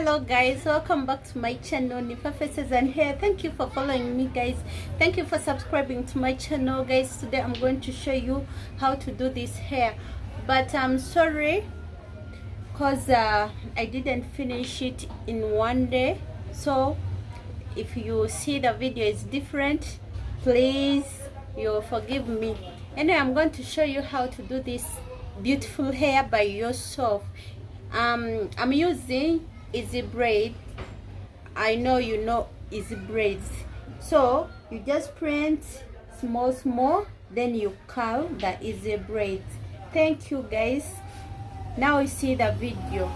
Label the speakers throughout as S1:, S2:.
S1: Hello guys, welcome back to my channel. Nifa Faces and Hair. Thank you for following me guys. Thank you for subscribing to my channel guys. Today I'm going to show you how to do this hair, but I'm sorry because I didn't finish it in one day. So if you see the video is different, please you forgive me. Anyway, I'm going to show you how to do this beautiful hair by yourself. I'm using easy braid. I know you know easy braids, so you just print small, then you curl the easy braids. Thank you guys. Now you see the video.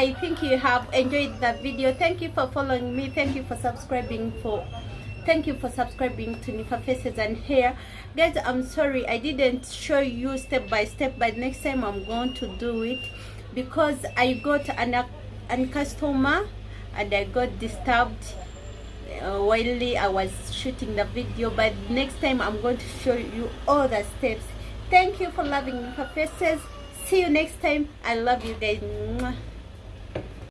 S1: I think you have enjoyed the video. Thank you for following me. Thank you for subscribing to Nifa Faces and Hair. Guys, I'm sorry I didn't show you step by step, but next time I'm going to do it, because I got an customer and I got disturbed while I was shooting the video. But next time I'm going to show you all the steps. Thank you for loving Nifa Faces. See you next time. I love you guys. Mwah.